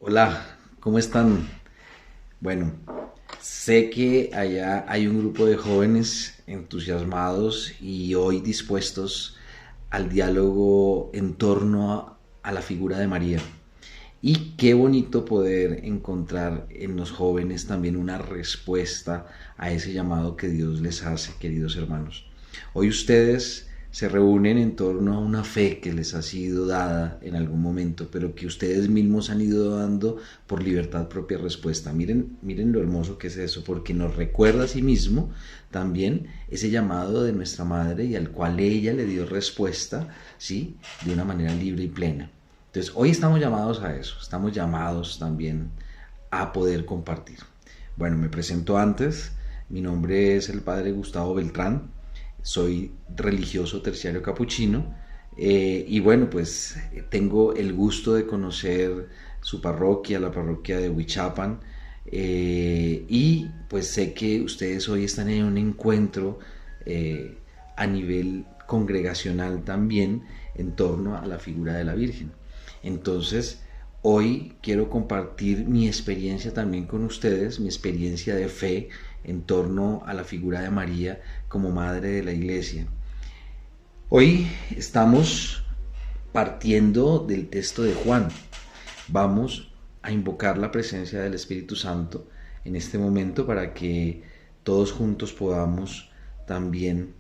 Hola, ¿cómo están? Bueno, sé que allá hay un grupo de jóvenes entusiasmados y hoy dispuestos al diálogo en torno a la figura de María. Y qué bonito poder encontrar en los jóvenes también una respuesta a ese llamado que Dios les hace, queridos hermanos. Hoy ustedes se reúnen en torno a una fe que les ha sido dada en algún momento, pero que ustedes mismos han ido dando por libertad propia respuesta. Miren lo hermoso que es eso, porque nos recuerda a sí mismo también ese llamado de nuestra madre y al cual ella le dio respuesta, ¿sí? De una manera libre y plena. Entonces, hoy estamos llamados a eso, estamos llamados también a poder compartir. Bueno, me presento antes, mi nombre es el padre Gustavo Beltrán, soy religioso terciario capuchino y bueno, pues tengo el gusto de conocer su parroquia, la parroquia de Huichapan, y pues sé que ustedes hoy están en un encuentro a nivel congregacional también en torno a la figura de la Virgen. Entonces, hoy quiero compartir mi experiencia también con ustedes, mi experiencia de fe en torno a la figura de María como Madre de la Iglesia. Hoy estamos partiendo del texto de Juan. Vamos a invocar la presencia del Espíritu Santo en este momento para que todos juntos podamos también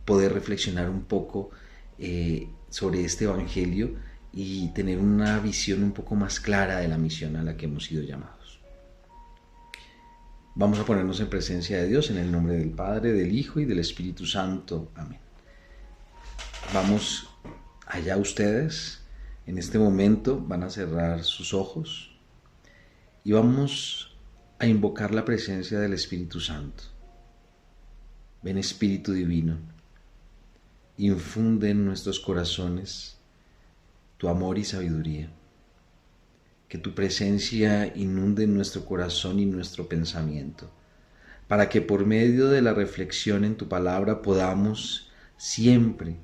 poder reflexionar un poco sobre este Evangelio y tener una visión un poco más clara de la misión a la que hemos sido llamados. Vamos a ponernos en presencia de Dios en el nombre del Padre, del Hijo y del Espíritu Santo. Amén. Vamos allá ustedes. En este momento van a cerrar sus ojos y vamos a invocar la presencia del Espíritu Santo. Ven Espíritu Divino, infunde en nuestros corazones tu amor y sabiduría. Que tu presencia inunde nuestro corazón y nuestro pensamiento, para que por medio de la reflexión en tu palabra podamos siempre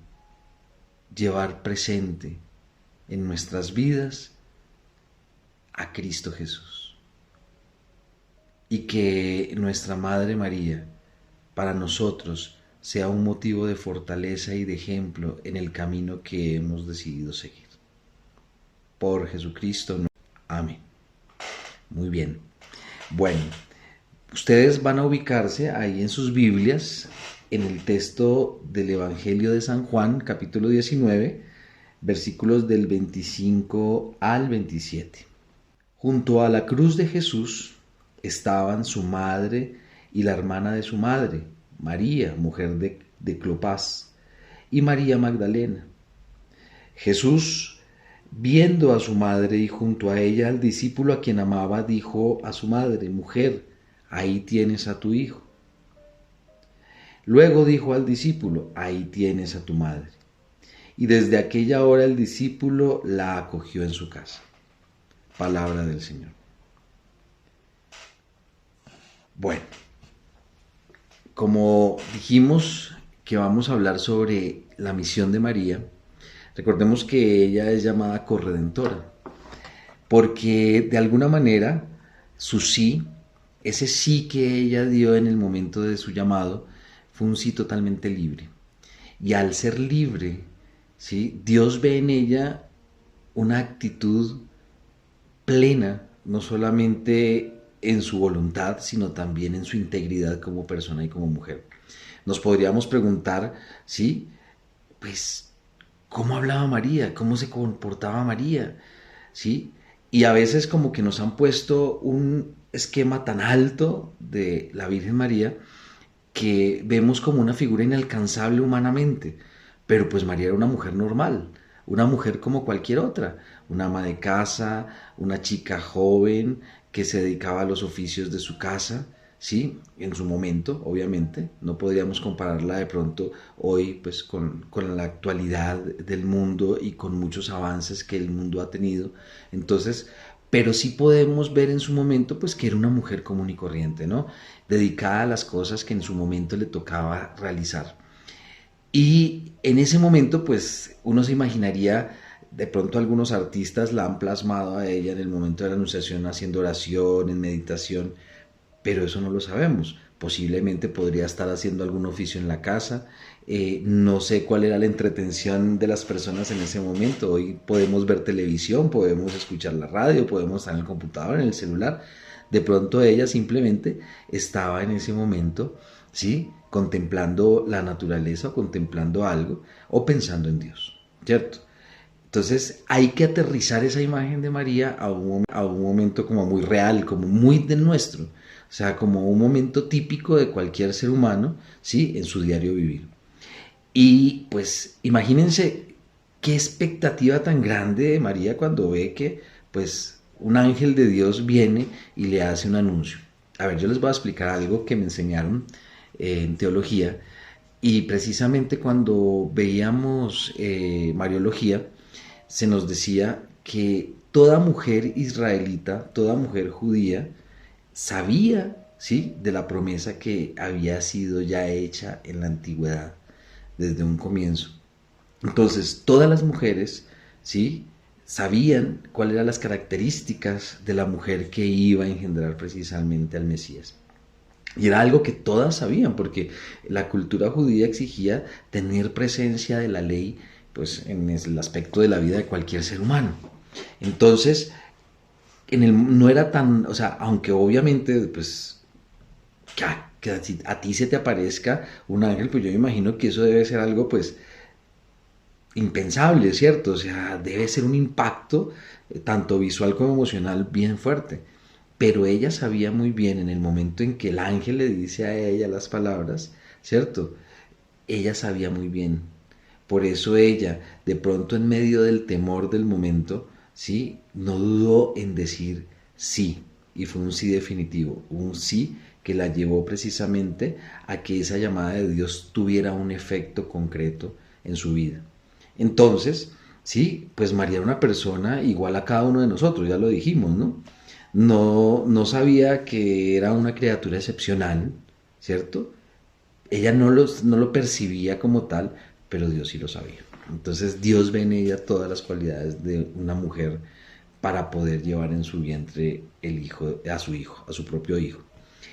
llevar presente en nuestras vidas a Cristo Jesús. Y que nuestra Madre María, para nosotros, sea un motivo de fortaleza y de ejemplo en el camino que hemos decidido seguir. Por Jesucristo. Amén. Muy bien. Bueno, ustedes van a ubicarse ahí en sus Biblias, en el texto del Evangelio de San Juan, capítulo 19, versículos del 25 al 27. Junto a la cruz de Jesús estaban su madre y la hermana de su madre, María, mujer de Clopas, y María Magdalena. Jesús, viendo a su madre y junto a ella al discípulo a quien amaba, dijo a su madre: Mujer, ahí tienes a tu hijo. Luego dijo al discípulo: Ahí tienes a tu madre. Y desde aquella hora el discípulo la acogió en su casa. Palabra del Señor. Bueno, como dijimos que vamos a hablar sobre la misión de María, recordemos que ella es llamada corredentora, porque de alguna manera su sí, ese sí que ella dio en el momento de su llamado, fue un sí totalmente libre. Y al ser libre, ¿sí?, Dios ve en ella una actitud plena, no solamente en su voluntad, sino también en su integridad como persona y como mujer. Nos podríamos preguntar, ¿sí?, pues, ¿cómo hablaba María? ¿Cómo se comportaba María? ¿Sí? Y a veces como que nos han puesto un esquema tan alto de la Virgen María que vemos como una figura inalcanzable humanamente. Pero pues María era una mujer normal, una mujer como cualquier otra, una ama de casa, una chica joven que se dedicaba a los oficios de su casa, ¿sí? En su momento, obviamente, no podríamos compararla de pronto hoy pues con la actualidad del mundo y con muchos avances que el mundo ha tenido. Entonces, pero sí podemos ver en su momento pues que era una mujer común y corriente, ¿no? Dedicada a las cosas que en su momento le tocaba realizar. Y en ese momento, pues, uno se imaginaría de pronto algunos artistas la han plasmado a ella en el momento de la anunciación haciendo oración, en meditación, pero eso no lo sabemos. Posiblemente podría estar haciendo algún oficio en la casa. No sé cuál era la entretención de las personas en ese momento. Hoy podemos ver televisión, podemos escuchar la radio, podemos estar en el computador, en el celular. De pronto ella simplemente estaba en ese momento, ¿sí? Contemplando la naturaleza o contemplando algo o pensando en Dios, ¿cierto? Entonces hay que aterrizar esa imagen de María a un momento como muy real, como muy del nuestro, o sea, como un momento típico de cualquier ser humano, ¿sí? En su diario vivir. Y pues imagínense qué expectativa tan grande de María cuando ve que pues un ángel de Dios viene y le hace un anuncio. A ver, yo les voy a explicar algo que me enseñaron en teología y precisamente cuando veíamos Mariología se nos decía que toda mujer israelita, toda mujer judía sabía, ¿sí?, de la promesa que había sido ya hecha en la antigüedad desde un comienzo. Entonces, todas las mujeres, ¿sí?, sabían cuáles eran las características de la mujer que iba a engendrar precisamente al Mesías. Y era algo que todas sabían, porque la cultura judía exigía tener presencia de la ley, pues, en el aspecto de la vida de cualquier ser humano. Entonces, no era tan, o sea, aunque obviamente, pues, que a ti se te aparezca un ángel, pues yo me imagino que eso debe ser algo, pues, impensable, ¿cierto? O sea, debe ser un impacto, tanto visual como emocional, bien fuerte. Pero ella sabía muy bien en el momento en que el ángel le dice a ella las palabras, ¿cierto? Ella sabía muy bien. Por eso ella, de pronto en medio del temor del momento, ¿sí?, no dudó en decir sí. Y fue un sí definitivo, un sí que la llevó precisamente a que esa llamada de Dios tuviera un efecto concreto en su vida. Entonces, sí, pues María era una persona igual a cada uno de nosotros, ya lo dijimos, ¿no? No sabía que era una criatura excepcional, ¿cierto? Ella no lo percibía como tal, pero Dios sí lo sabía. Entonces Dios ve en ella todas las cualidades de una mujer para poder llevar en su vientre hijo, a su propio hijo.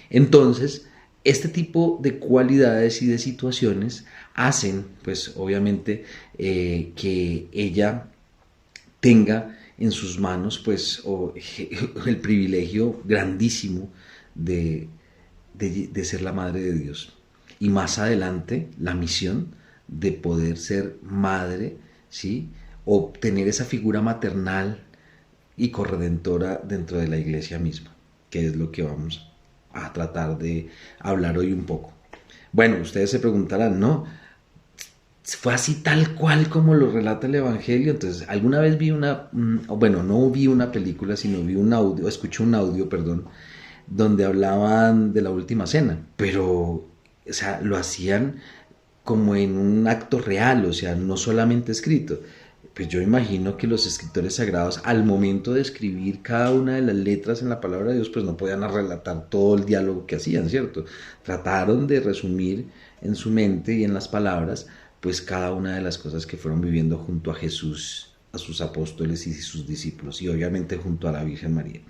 Entonces, este tipo de cualidades y de situaciones hacen, pues obviamente, que ella tenga en sus manos, pues, el privilegio grandísimo de ser la madre de Dios. Y más adelante, la misión de poder ser madre, ¿sí?, o tener esa figura maternal y corredentora dentro de la iglesia misma, que es lo que vamos a tratar de hablar hoy un poco. Bueno, ustedes se preguntarán, ¿no? ¿Fue así tal cual como lo relata el Evangelio? Entonces, alguna vez bueno, no vi una película, sino vi un audio, escuché un audio, perdón, donde hablaban de la última cena, pero, o sea, lo hacían como en un acto real, o sea, no solamente escrito. Pues yo imagino que los escritores sagrados, al momento de escribir cada una de las letras en la palabra de Dios, pues no podían relatar todo el diálogo que hacían, ¿cierto? Trataron de resumir en su mente y en las palabras, pues cada una de las cosas que fueron viviendo junto a Jesús, a sus apóstoles y sus discípulos, y obviamente junto a la Virgen María.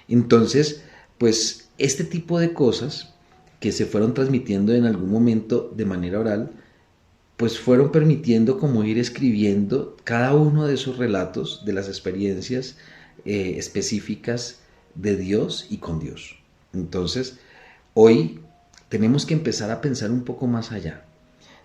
Entonces, pues este tipo de cosas que se fueron transmitiendo en algún momento de manera oral, pues fueron permitiendo como ir escribiendo cada uno de esos relatos de las experiencias específicas de Dios y con Dios. Entonces, hoy tenemos que empezar a pensar un poco más allá,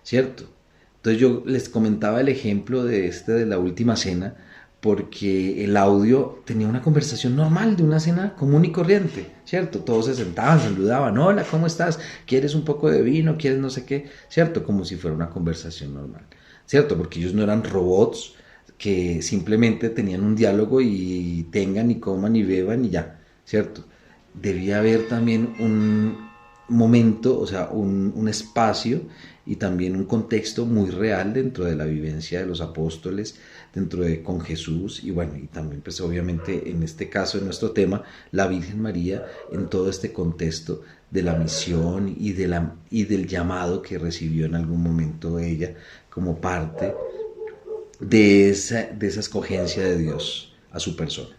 ¿cierto? Entonces yo les comentaba el ejemplo de la última cena, porque el audio tenía una conversación normal de una cena común y corriente, ¿cierto? Todos se sentaban, saludaban, hola, ¿cómo estás? ¿Quieres un poco de vino? ¿Quieres no sé qué? ¿Cierto? Como si fuera una conversación normal, ¿cierto? Porque ellos no eran robots que simplemente tenían un diálogo y tengan y coman y beban y ya, ¿cierto? Debía haber también un momento, o sea, un espacio y también un contexto muy real dentro de la vivencia de los apóstoles, con Jesús y bueno, y también pues obviamente en este caso, en nuestro tema, la Virgen María en todo este contexto de la misión y del llamado que recibió en algún momento ella como parte de esa escogencia de Dios a su persona.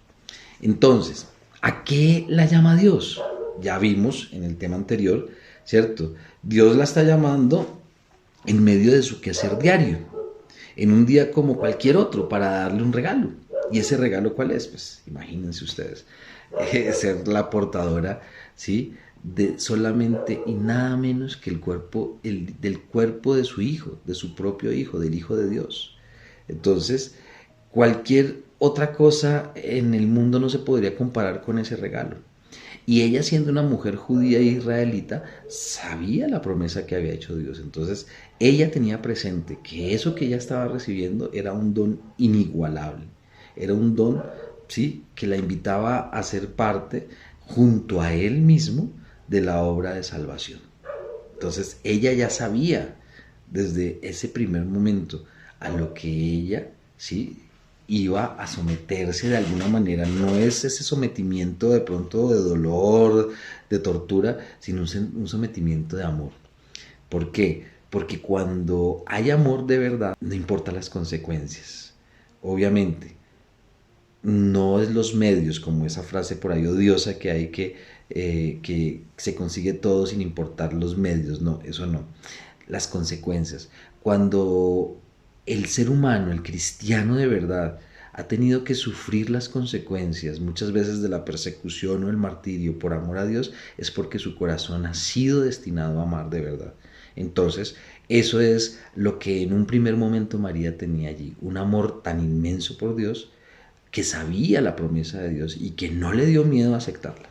Entonces, ¿a qué la llama Dios? Ya vimos en el tema anterior, ¿cierto? Dios la está llamando en medio de su quehacer diario, en un día como cualquier otro, para darle un regalo. ¿Y ese regalo cuál es? Pues imagínense ustedes, ser la portadora, ¿sí?, de solamente y nada menos que del cuerpo de su hijo, de su propio hijo, del Hijo de Dios. Entonces, cualquier otra cosa en el mundo no se podría comparar con ese regalo. Y ella, siendo una mujer judía e israelita, sabía la promesa que había hecho Dios. Entonces, ella tenía presente que eso que ella estaba recibiendo era un don inigualable. Era un don, sí, que la invitaba a ser parte, junto a él mismo, de la obra de salvación. Entonces, ella ya sabía desde ese primer momento a lo que ella, sí, iba a someterse de alguna manera. No es ese sometimiento de pronto de dolor, de tortura, sino un sometimiento de amor. ¿Por qué? Porque cuando hay amor de verdad, no importa las consecuencias. Obviamente, no es los medios, como esa frase por ahí odiosa que hay que se consigue todo sin importar los medios. No, eso no. Las consecuencias. Cuando el ser humano, el cristiano de verdad, ha tenido que sufrir las consecuencias, muchas veces de la persecución o el martirio por amor a Dios, es porque su corazón ha sido destinado a amar de verdad. Entonces, eso es lo que en un primer momento María tenía allí, un amor tan inmenso por Dios, que sabía la promesa de Dios y que no le dio miedo a aceptarla.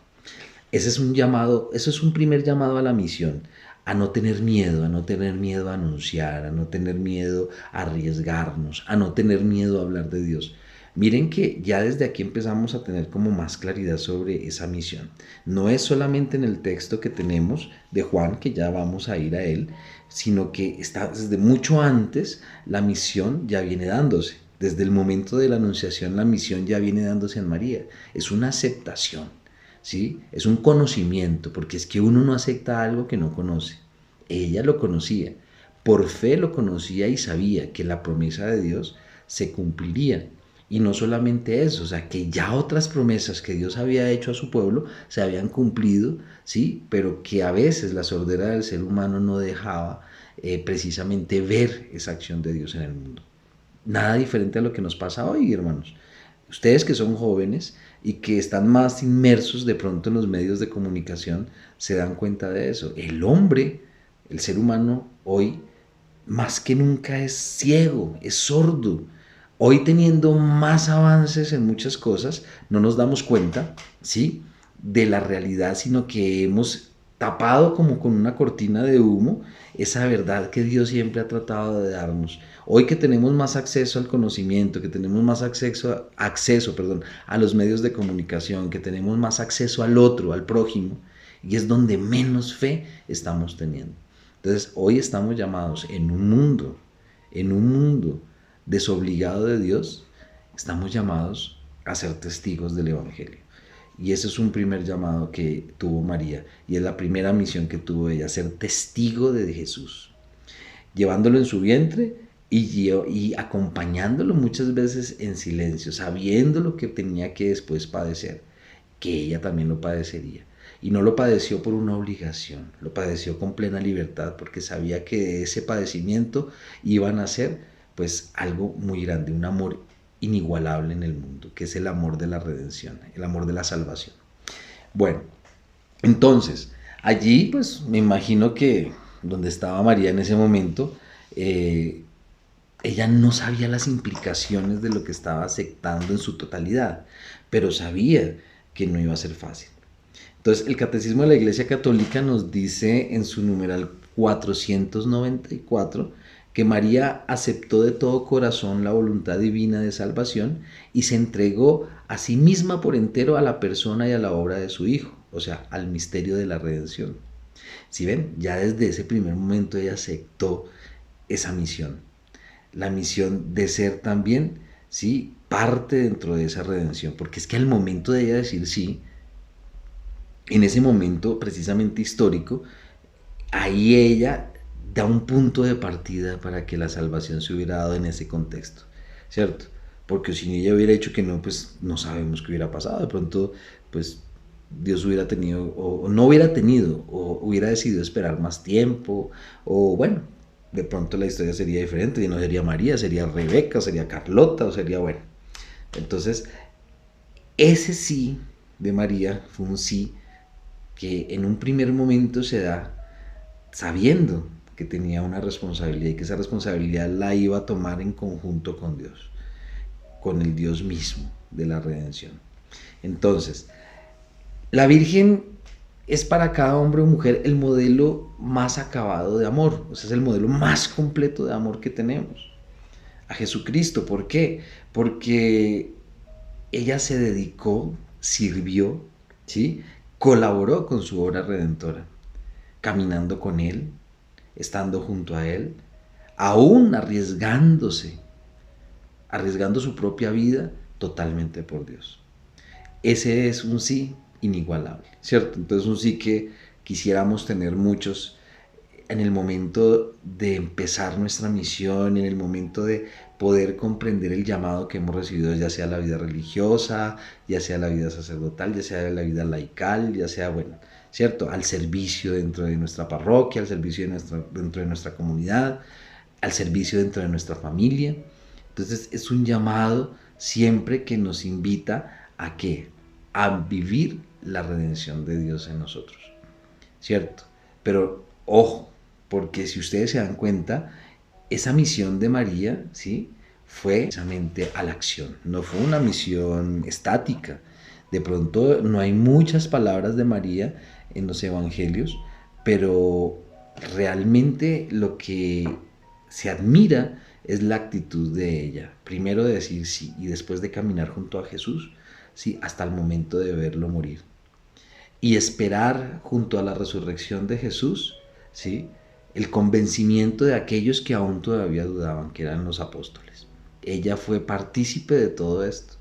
Ese es un llamado, eso es un primer llamado a la misión, a no tener miedo, a no tener miedo a anunciar, a no tener miedo a arriesgarnos, a no tener miedo a hablar de Dios. Miren que ya desde aquí empezamos a tener como más claridad sobre esa misión. No es solamente en el texto que tenemos de Juan, que ya vamos a ir a él, sino que está desde mucho antes. La misión ya viene dándose. Desde el momento de la anunciación, la misión ya viene dándose en María. Es una aceptación, ¿sí? Es un conocimiento, porque es que uno no acepta algo que no conoce. Ella lo conocía, por fe lo conocía y sabía que la promesa de Dios se cumpliría. Y no solamente eso, o sea, que ya otras promesas que Dios había hecho a su pueblo se habían cumplido, ¿sí? Pero que a veces la sordera del ser humano no dejaba precisamente ver esa acción de Dios en el mundo. Nada diferente a lo que nos pasa hoy, hermanos. Ustedes que son jóvenes y que están más inmersos de pronto en los medios de comunicación, se dan cuenta de eso. El hombre, el ser humano hoy, más que nunca es ciego, es sordo. Hoy, teniendo más avances en muchas cosas, no nos damos cuenta, ¿sí?, de la realidad, sino que hemos tapado como con una cortina de humo esa verdad que Dios siempre ha tratado de darnos. Hoy que tenemos más acceso al conocimiento, que tenemos más acceso, a los medios de comunicación, que tenemos más acceso al otro, al prójimo, y es donde menos fe estamos teniendo. Entonces, hoy estamos llamados en un mundo desobligado de Dios, estamos llamados a ser testigos del Evangelio. Y ese es un primer llamado que tuvo María, y es la primera misión que tuvo ella, ser testigo de Jesús, llevándolo en su vientre y acompañándolo muchas veces en silencio, sabiendo lo que tenía que después padecer, que ella también lo padecería. Y no lo padeció por una obligación, lo padeció con plena libertad, porque sabía que de ese padecimiento iban a ser pues algo muy grande, un amor inigualable en el mundo, que es el amor de la redención, el amor de la salvación. Bueno, entonces, allí pues me imagino que donde estaba María en ese momento, ella no sabía las implicaciones de lo que estaba aceptando en su totalidad, pero sabía que no iba a ser fácil. Entonces, el Catecismo de la Iglesia Católica nos dice en su numeral 494 que María aceptó de todo corazón la voluntad divina de salvación y se entregó a sí misma por entero a la persona y a la obra de su Hijo, o sea, al misterio de la redención. Si ven, ya desde ese primer momento ella aceptó esa misión, la misión de ser también, ¿sí?, parte dentro de esa redención, porque es que al momento de ella decir sí, en ese momento precisamente histórico, ahí ella da un punto de partida para que la salvación se hubiera dado en ese contexto. ¿cierto? Porque si ella hubiera dicho que no, pues no sabemos qué hubiera pasado. De pronto, pues Dios hubiera tenido, o no hubiera tenido, o hubiera decidido esperar más tiempo, o bueno, de pronto la historia sería diferente, y no sería María, sería Rebeca, sería Carlota, o sería, bueno. Entonces, ese sí de María fue un sí que en un primer momento se da sabiendo que tenía una responsabilidad y que esa responsabilidad la iba a tomar en conjunto con Dios, con el Dios mismo de la redención. Entonces, la Virgen es para cada hombre o mujer el modelo más acabado de amor, o sea, es el modelo más completo de amor que tenemos. A Jesucristo, ¿por qué? Porque ella se dedicó, sirvió, ¿sí? Colaboró con su obra redentora, caminando con Él, estando junto a Él, aún arriesgándose, arriesgando su propia vida totalmente por Dios. Ese es un sí inigualable, ¿cierto? Entonces un sí que quisiéramos tener muchos en el momento de empezar nuestra misión, en el momento de poder comprender el llamado que hemos recibido, ya sea la vida religiosa, ya sea la vida sacerdotal, ya sea la vida laical, ya sea, bueno, ¿cierto? Al servicio dentro de nuestra parroquia, al servicio dentro de nuestra comunidad, al servicio dentro de nuestra familia. Entonces es un llamado siempre que nos invita a qué? A vivir la redención de Dios en nosotros, ¿cierto? Pero ojo, porque si ustedes se dan cuenta, esa misión de María, ¿sí? Fue precisamente a la acción, no fue una misión estática. De pronto no hay muchas palabras de María en los evangelios, pero realmente lo que se admira es la actitud de ella. Primero de decir sí y después de caminar junto a Jesús, sí, hasta el momento de verlo morir. Y esperar junto a la resurrección de Jesús, ¿sí? El convencimiento de aquellos que aún todavía dudaban, que eran los apóstoles. Ella fue partícipe de todo esto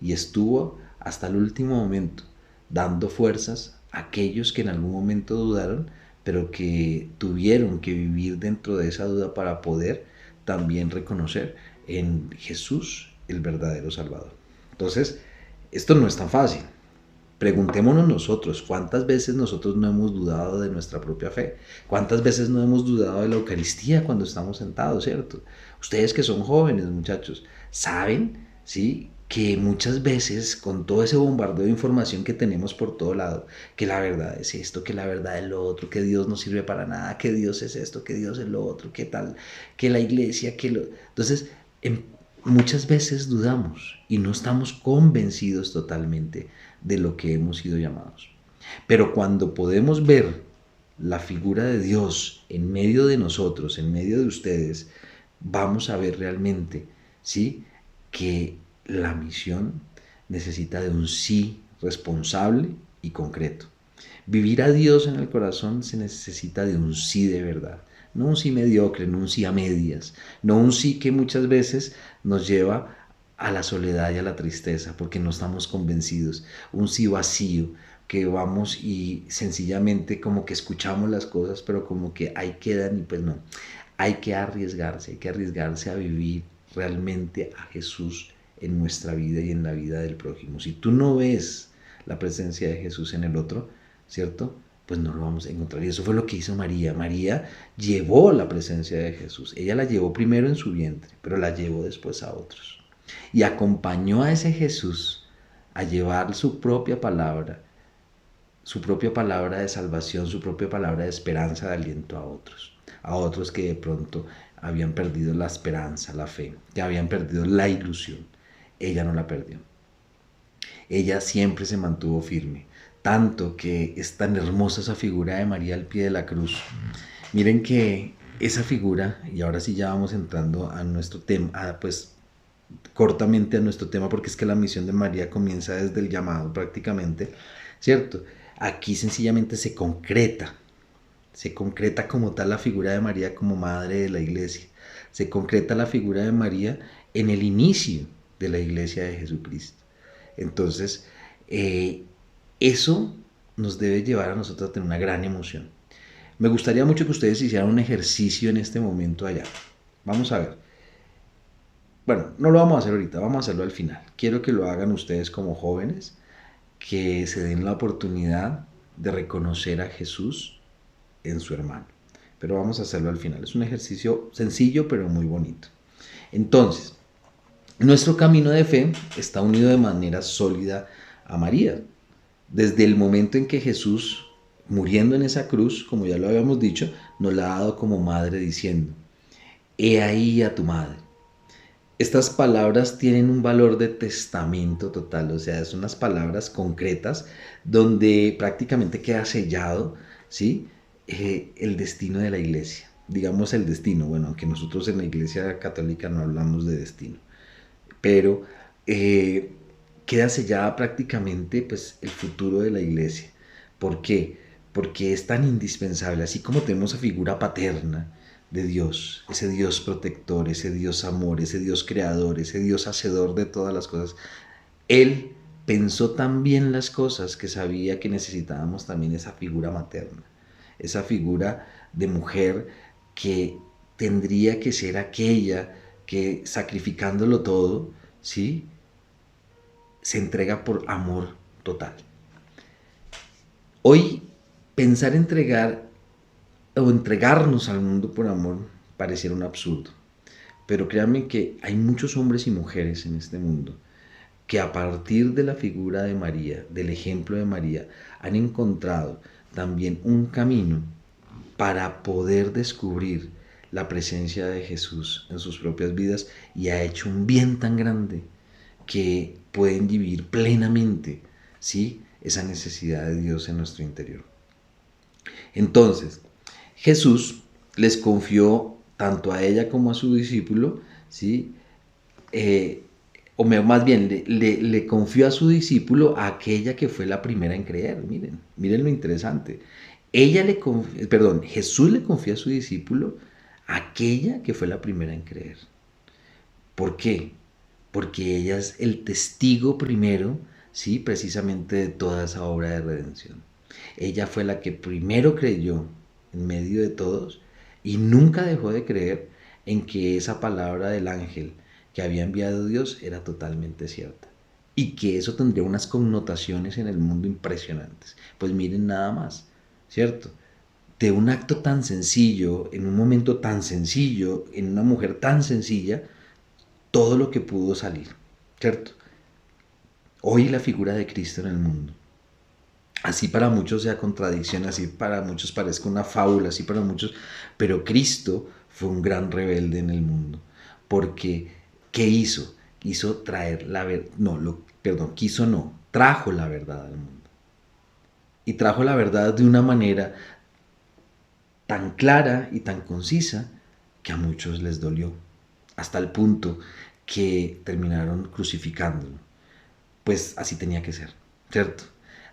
y estuvo hasta el último momento dando fuerzas a aquellos que en algún momento dudaron, pero que tuvieron que vivir dentro de esa duda para poder también reconocer en Jesús el verdadero Salvador. Entonces, esto no es tan fácil. Preguntémonos nosotros, ¿cuántas veces nosotros no hemos dudado de nuestra propia fe? ¿Cuántas veces no hemos dudado de la Eucaristía cuando estamos sentados, cierto? Ustedes que son jóvenes, muchachos, saben, ¿sí? Que muchas veces con todo ese bombardeo de información que tenemos por todo lado, que la verdad es esto, que la verdad es lo otro, que Dios no sirve para nada, que Dios es esto, que Dios es lo otro, que tal, que la iglesia, que lo... Entonces, muchas veces dudamos y no estamos convencidos totalmente de lo que hemos sido llamados. Pero cuando podemos ver la figura de Dios en medio de nosotros, en medio de ustedes, vamos a ver realmente, ¿sí? Que la misión necesita de un sí responsable y concreto. Vivir a Dios en el corazón se necesita de un sí de verdad. No un sí mediocre, no un sí a medias, no un sí que muchas veces nos lleva a la soledad y a la tristeza porque no estamos convencidos, un sí vacío que vamos y sencillamente como que escuchamos las cosas pero como que ahí quedan y pues no, hay que arriesgarse a vivir realmente a Jesús en nuestra vida y en la vida del prójimo. Si tú no ves la presencia de Jesús en el otro, ¿cierto? Pues no lo vamos a encontrar. Y eso fue lo que hizo María. María llevó la presencia de Jesús. Ella la llevó primero en su vientre, pero la llevó después a otros. Y acompañó a ese Jesús a llevar su propia palabra de salvación, su propia palabra de esperanza, de aliento a otros que de pronto habían perdido la esperanza, la fe, que habían perdido la ilusión. Ella no la perdió. Ella siempre se mantuvo firme, tanto que es tan hermosa esa figura de María al pie de la cruz. Miren que esa figura, y ahora sí ya vamos entrando a nuestro tema, pues cortamente a nuestro tema, porque es que la misión de María comienza desde el llamado prácticamente, ¿cierto? Aquí sencillamente se concreta como tal la figura de María como madre de la iglesia, se concreta la figura de María en el inicio de la iglesia de Jesucristo. Entonces, eso nos debe llevar a nosotros a tener una gran emoción. Me gustaría mucho que ustedes hicieran un ejercicio en este momento allá. Vamos a ver. bueno, no lo vamos a hacer ahorita, vamos a hacerlo al final. Quiero que lo hagan ustedes como jóvenes, que se den la oportunidad de reconocer a Jesús en su hermano. Pero vamos a hacerlo al final. Es un ejercicio sencillo pero muy bonito. Entonces, nuestro camino de fe está unido de manera sólida a María. Desde el momento en que Jesús, muriendo en esa cruz, como ya lo habíamos dicho, nos la ha dado como madre diciendo, he ahí a tu madre. Estas palabras tienen un valor de testamento total, o sea, son unas palabras concretas donde prácticamente queda sellado, ¿sí? El destino de la iglesia. Digamos el destino, bueno, aunque nosotros en la iglesia católica no hablamos de destino, pero queda sellada prácticamente pues, el futuro de la iglesia. ¿Por qué? Porque es tan indispensable, así como tenemos esa figura paterna de Dios, ese Dios protector, ese Dios amor, ese Dios creador, ese Dios hacedor de todas las cosas. Él pensó tan bien las cosas que sabía que necesitábamos también esa figura materna, esa figura de mujer que tendría que ser aquella que sacrificándolo todo, ¿sí? Se entrega por amor total. Hoy pensar entregar o entregarnos al mundo por amor pareciera un absurdo, pero créanme que hay muchos hombres y mujeres en este mundo que a partir de la figura de María, del ejemplo de María, han encontrado también un camino para poder descubrir la presencia de Jesús en sus propias vidas y ha hecho un bien tan grande que pueden vivir plenamente, ¿sí? Esa necesidad de Dios en nuestro interior. Entonces, Jesús les confió tanto a ella como a su discípulo, ¿sí? O más bien, le confió a su discípulo a aquella que fue la primera en creer. Miren lo interesante. Jesús le confió a su discípulo a aquella que fue la primera en creer. ¿Por qué? Porque ella es el testigo primero, sí, precisamente de toda esa obra de redención. Ella fue la que primero creyó en medio de todos y nunca dejó de creer en que esa palabra del ángel que había enviado Dios era totalmente cierta y que eso tendría unas connotaciones en el mundo impresionantes. Pues miren nada más, ¿cierto? De un acto tan sencillo, en un momento tan sencillo, en una mujer tan sencilla, todo lo que pudo salir, ¿cierto? Hoy la figura de Cristo en el mundo. Así para muchos sea contradicción, así para muchos parezca una fábula, así para muchos, pero Cristo fue un gran rebelde en el mundo, porque ¿qué hizo? Quiso traer la verdad, trajo la verdad al mundo. Y trajo la verdad de una manera tan clara y tan concisa que a muchos les dolió, hasta el punto que terminaron crucificándolo. Pues así tenía que ser, ¿cierto?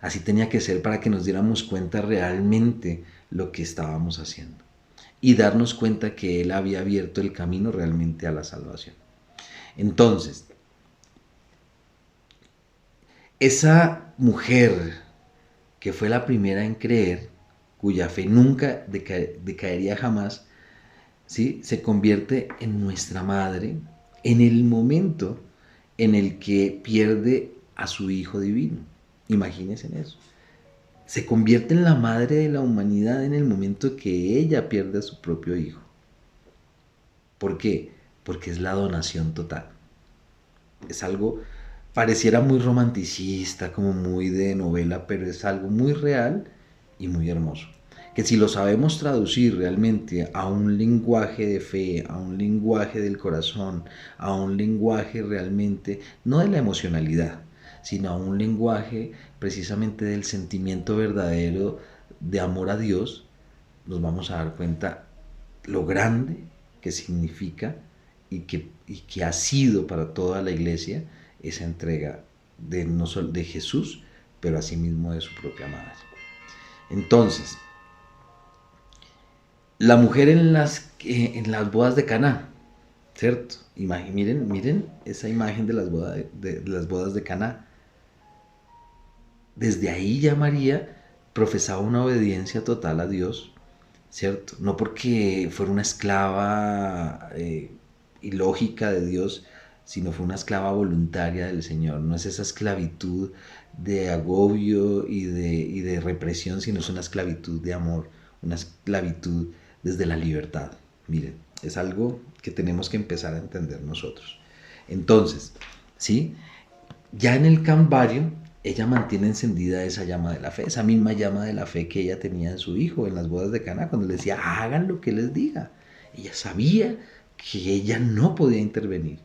Así tenía que ser para que nos diéramos cuenta realmente lo que estábamos haciendo y darnos cuenta que Él había abierto el camino realmente a la salvación. Entonces, esa mujer que fue la primera en creer, cuya fe nunca decaería jamás, ¿sí? Se convierte en nuestra madre en el momento en el que pierde a su Hijo divino. Imagínense en eso. Se convierte en la madre de la humanidad en el momento que ella pierde a su propio hijo. ¿Por qué? Porque es la donación total. Es algo, pareciera muy romanticista, como muy de novela, pero es algo muy real y muy hermoso. Que si lo sabemos traducir realmente a un lenguaje de fe, a un lenguaje del corazón, a un lenguaje realmente, no de la emocionalidad, sino a un lenguaje precisamente del sentimiento verdadero de amor a Dios, nos vamos a dar cuenta lo grande que significa y que ha sido para toda la iglesia esa entrega de, no solo de Jesús, pero asimismo de su propia madre. Entonces, la mujer en las bodas de Caná, ¿cierto? Miren esa imagen de las bodas de Caná. Desde ahí ya María profesaba una obediencia total a Dios, ¿cierto? No porque fuera una esclava ilógica de Dios, sino fue una esclava voluntaria del Señor. No es esa esclavitud de agobio y de represión, sino es una esclavitud de amor, una esclavitud desde la libertad. Miren, es algo que tenemos que empezar a entender nosotros. Entonces, ¿sí? Ya en el Calvario, ella mantiene encendida esa llama de la fe, esa misma llama de la fe que ella tenía en su hijo en las bodas de Caná, cuando le decía, hagan lo que les diga. Ella sabía que ella no podía intervenir,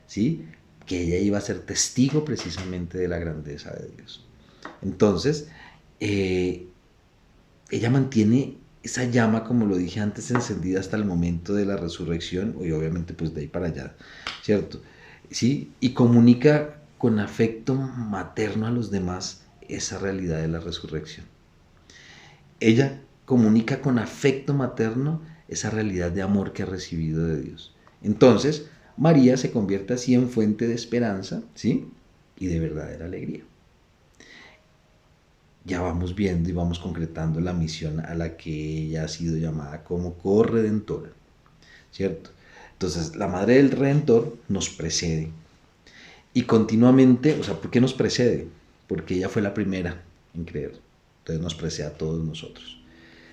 ¿sí? Que ella iba a ser testigo precisamente de la grandeza de Dios. Entonces, ella mantiene esa llama, como lo dije antes, encendida hasta el momento de la resurrección, y obviamente pues de ahí para allá, ¿cierto? ¿Sí? Y comunica con afecto materno a los demás esa realidad de la resurrección. Ella comunica con afecto materno esa realidad de amor que ha recibido de Dios. Entonces, María se convierte así en fuente de esperanza, ¿sí? Y de verdadera alegría. Ya vamos viendo y vamos concretando la misión a la que ella ha sido llamada como corredentora, ¿cierto? Entonces, la Madre del Redentor nos precede. Y continuamente, o sea, ¿por qué nos precede? Porque ella fue la primera en creer. Entonces nos precede a todos nosotros,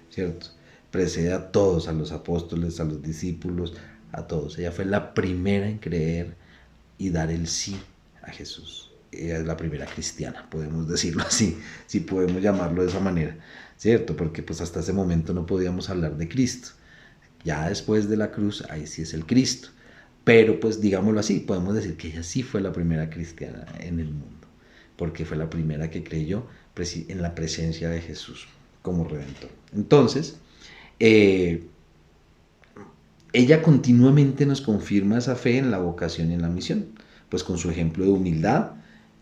¿cierto? Precede a todos, a los apóstoles, a los discípulos, a todos. Ella fue la primera en creer y dar el sí a Jesús. Ella es la primera cristiana, podemos decirlo así, si podemos llamarlo de esa manera, ¿cierto? Porque pues hasta ese momento no podíamos hablar de Cristo. Ya después de la cruz, ahí sí es el Cristo. Pero pues digámoslo así, podemos decir que ella sí fue la primera cristiana en el mundo, porque fue la primera que creyó en la presencia de Jesús como Redentor. Entonces, ella continuamente nos confirma esa fe en la vocación y en la misión, pues con su ejemplo de humildad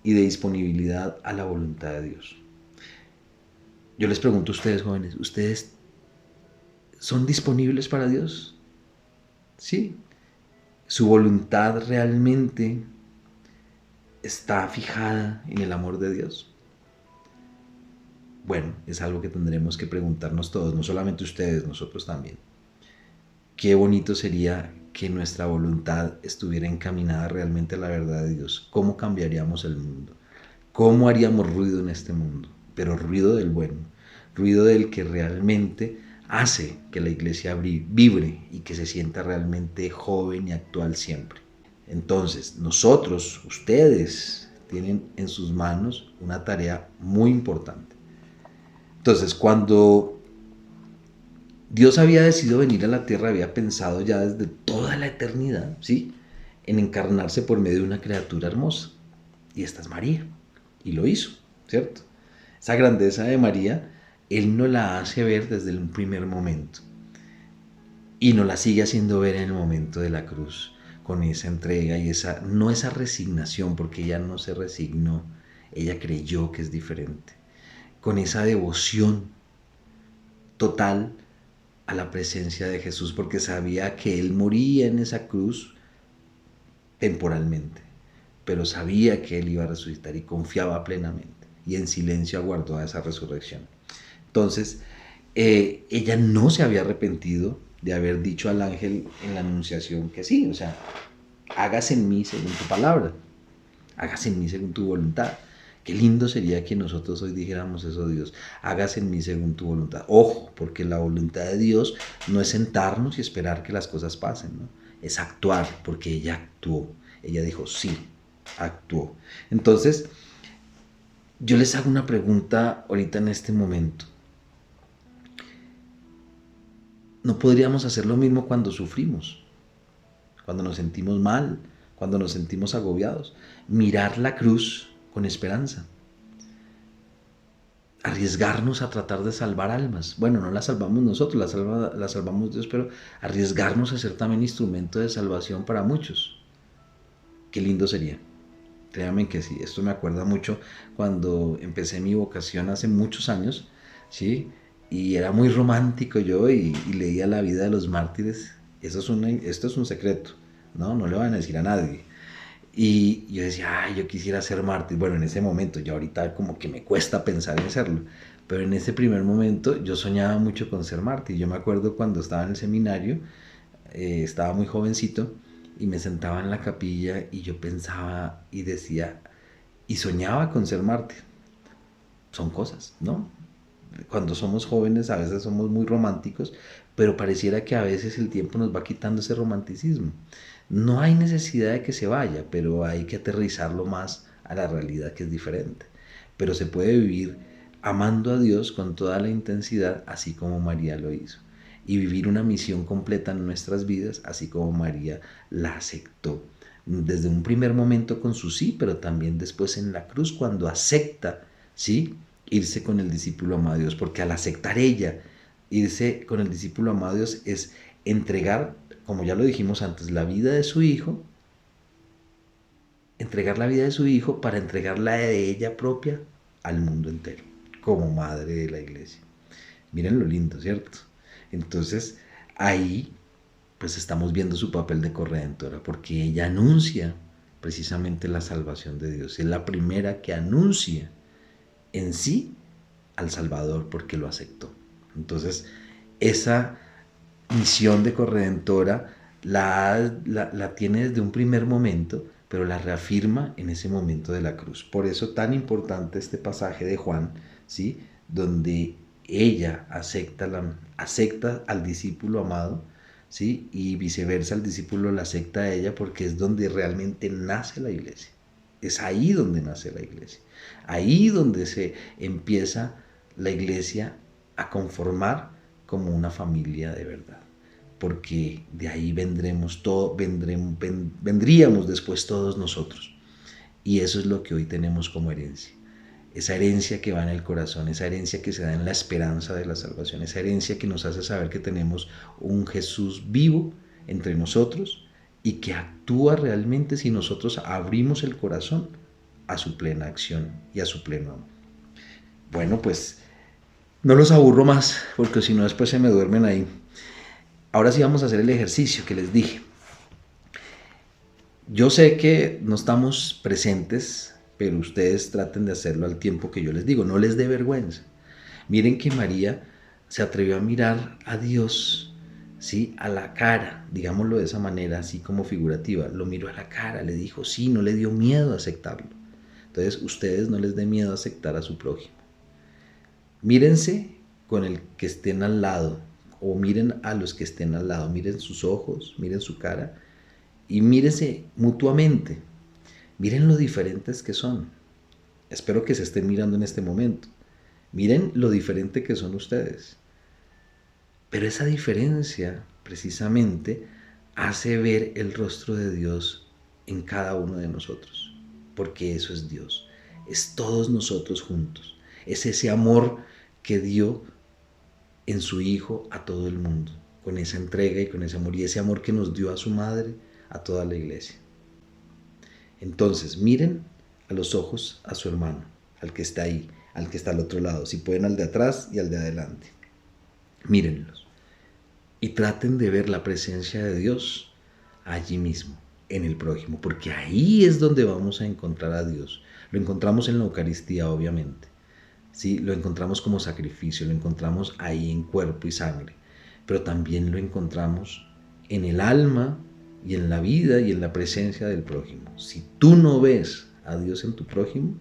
y de disponibilidad a la voluntad de Dios. Yo les pregunto a ustedes, jóvenes, ¿ustedes son disponibles para Dios? Sí. ¿Su voluntad realmente está fijada en el amor de Dios? Bueno, es algo que tendremos que preguntarnos todos, no solamente ustedes, nosotros también. Qué bonito sería que nuestra voluntad estuviera encaminada realmente a la verdad de Dios. ¿Cómo cambiaríamos el mundo? ¿Cómo haríamos ruido en este mundo? Pero ruido del bueno, ruido del que realmente hace que la iglesia vibre y que se sienta realmente joven y actual siempre. Entonces, nosotros, ustedes, tienen en sus manos una tarea muy importante. Entonces, cuando Dios había decidido venir a la tierra, había pensado ya desde toda la eternidad, ¿sí?, en encarnarse por medio de una criatura hermosa. Y esta es María. Y lo hizo, ¿cierto? Esa grandeza de María, Él nos la hace ver desde un primer momento. Y nos la sigue haciendo ver en el momento de la cruz, con esa entrega y no esa resignación, porque ella no se resignó, ella creyó que es diferente. Con esa devoción total a la presencia de Jesús, porque sabía que Él moría en esa cruz temporalmente, pero sabía que Él iba a resucitar y confiaba plenamente, y en silencio aguardó a esa resurrección. Entonces, ella no se había arrepentido de haber dicho al ángel en la anunciación que sí, o sea, hágase en mí según tu palabra, hágase en mí según tu voluntad. Qué lindo sería que nosotros hoy dijéramos eso, Dios, hágase en mí según tu voluntad. Ojo, porque la voluntad de Dios no es sentarnos y esperar que las cosas pasen, ¿no? Es actuar, porque ella actuó. Ella dijo, sí, actuó. Entonces, yo les hago una pregunta ahorita en este momento. No podríamos hacer lo mismo cuando sufrimos, cuando nos sentimos mal, cuando nos sentimos agobiados. Mirar la cruz con esperanza. Arriesgarnos a tratar de salvar almas. Bueno, no las salvamos nosotros, las salvamos Dios, pero arriesgarnos a ser también instrumento de salvación para muchos. Qué lindo sería. Créanme que sí, esto me acuerda mucho cuando empecé mi vocación hace muchos años, ¿sí? Y era muy romántico yo y leía la vida de los mártires. Esto es un secreto, ¿no? No le van a decir a nadie. Y yo decía, ay, yo quisiera ser mártir. Bueno, en ese momento, ya ahorita como que me cuesta pensar en serlo. Pero en ese primer momento yo soñaba mucho con ser mártir. Yo me acuerdo cuando estaba en el seminario, estaba muy jovencito y me sentaba en la capilla y yo pensaba y decía, y soñaba con ser mártir. Son cosas, ¿no? Cuando somos jóvenes a veces somos muy románticos, pero pareciera que a veces el tiempo nos va quitando ese romanticismo. No hay necesidad de que se vaya, pero hay que aterrizarlo más a la realidad, que es diferente. Pero se puede vivir amando a Dios con toda la intensidad, así como María lo hizo, y vivir una misión completa en nuestras vidas, así como María la aceptó. Desde un primer momento con su sí, pero también después en la cruz, cuando acepta, ¿sí?, irse con el discípulo amado de Dios, porque al aceptar ella, irse con el discípulo amado de Dios es entregar, como ya lo dijimos antes, la vida de su hijo, entregar la vida de su hijo para entregar la de ella propia al mundo entero, como madre de la iglesia. Miren lo lindo, ¿cierto? Entonces, ahí pues estamos viendo su papel de corredentora, porque ella anuncia precisamente la salvación de Dios. Es la primera que anuncia en sí al Salvador porque lo aceptó. Entonces, esa misión de corredentora la tiene desde un primer momento, pero la reafirma en ese momento de la cruz. Por eso tan importante este pasaje de Juan, ¿sí?, donde ella acepta al discípulo amado, ¿sí?, y viceversa, el discípulo la acepta a ella, porque es donde realmente nace la iglesia. Es ahí donde nace la iglesia. Ahí donde se empieza la iglesia a conformar como una familia de verdad. Porque de ahí vendríamos después todos nosotros. Y eso es lo que hoy tenemos como herencia. Esa herencia que va en el corazón, esa herencia que se da en la esperanza de la salvación, esa herencia que nos hace saber que tenemos un Jesús vivo entre nosotros y que actúa realmente si nosotros abrimos el corazón a su plena acción y a su pleno amor. Bueno, pues no los aburro más, porque si no después se me duermen ahí. Ahora sí vamos a hacer el ejercicio que les dije. Yo sé que no estamos presentes, pero ustedes traten de hacerlo al tiempo que yo les digo. No les dé vergüenza. Miren que María se atrevió a mirar a Dios, ¿sí?, a la cara, digámoslo de esa manera, así como figurativa. Lo miró a la cara, le dijo sí, no le dio miedo a aceptarlo. Entonces, ustedes no les dé miedo a aceptar a su prójimo. Mírense con el que estén al lado, o miren a los que estén al lado, miren sus ojos, miren su cara, y mírense mutuamente. Miren lo diferentes que son. Espero que se estén mirando en este momento. Miren lo diferente que son ustedes. Pero esa diferencia, precisamente, hace ver el rostro de Dios en cada uno de nosotros. Porque eso es Dios. Es todos nosotros juntos. Es ese amor que dio en su Hijo a todo el mundo. Con esa entrega y con ese amor. Y ese amor que nos dio a su madre, a toda la iglesia. Entonces, miren a los ojos a su hermano, al que está ahí, al que está al otro lado. Si pueden, al de atrás y al de adelante. Mírenlos. Y traten de ver la presencia de Dios allí mismo, en el prójimo, porque ahí es donde vamos a encontrar a Dios. Lo encontramos en la Eucaristía, obviamente. ¿Sí? Lo encontramos como sacrificio, lo encontramos ahí en cuerpo y sangre, pero también lo encontramos en el alma y en la vida y en la presencia del prójimo. Si tú no ves a Dios en tu prójimo,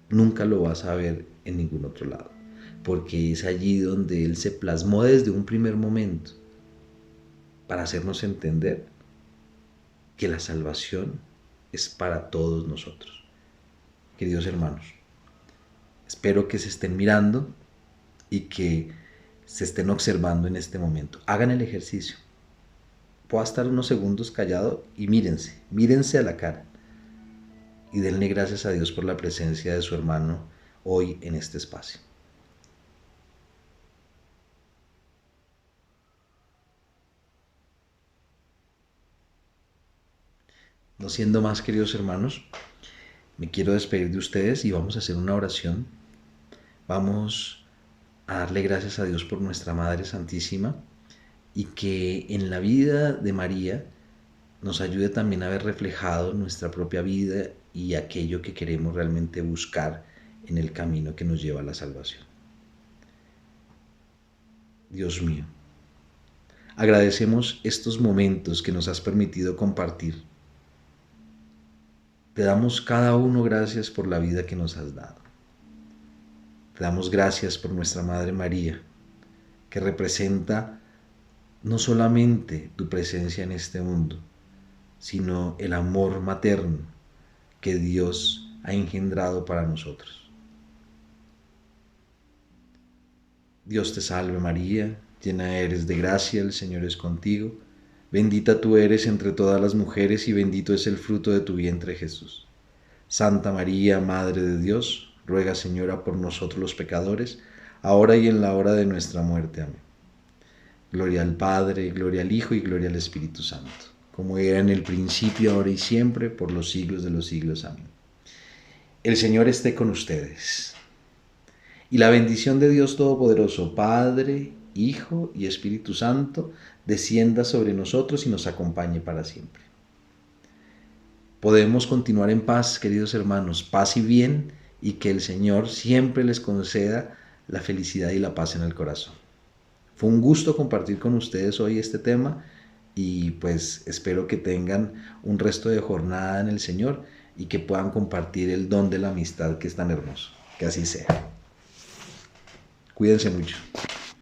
nunca lo vas a ver en ningún otro lado, porque es allí donde Él se plasmó desde un primer momento para hacernos entender que la salvación es para todos nosotros. Queridos hermanos, espero que se estén mirando y que se estén observando en este momento. Hagan el ejercicio. Puedo estar unos segundos callado y mírense a la cara y denle gracias a Dios por la presencia de su hermano hoy en este espacio. No siendo más, queridos hermanos, me quiero despedir de ustedes y vamos a hacer una oración. Vamos a darle gracias a Dios por nuestra Madre Santísima y que en la vida de María nos ayude también a ver reflejado nuestra propia vida y aquello que queremos realmente buscar en el camino que nos lleva a la salvación. Dios mío, Agradecemos estos momentos que nos has permitido compartir. Te damos cada uno gracias por la vida que nos has dado. Te damos gracias por nuestra Madre María, que representa no solamente tu presencia en este mundo, sino el amor materno que Dios ha engendrado para nosotros. Dios te salve María, llena eres de gracia, el Señor es contigo. Bendita tú eres entre todas las mujeres y bendito es el fruto de tu vientre Jesús. Santa María, Madre de Dios, ruega Señora por nosotros los pecadores, ahora y en la hora de nuestra muerte. Amén. Gloria al Padre, gloria al Hijo y gloria al Espíritu Santo, como era en el principio, ahora y siempre, por los siglos de los siglos. Amén. El Señor esté con ustedes. Y la bendición de Dios Todopoderoso, Padre, Hijo y Espíritu Santo, descienda sobre nosotros y nos acompañe para siempre. Podemos continuar en paz, queridos hermanos, paz y bien, y que el Señor siempre les conceda la felicidad y la paz en el corazón. Fue un gusto compartir con ustedes hoy este tema y pues espero que tengan un resto de jornada en el Señor y que puedan compartir el don de la amistad que es tan hermoso. Que así sea. Cuídense mucho.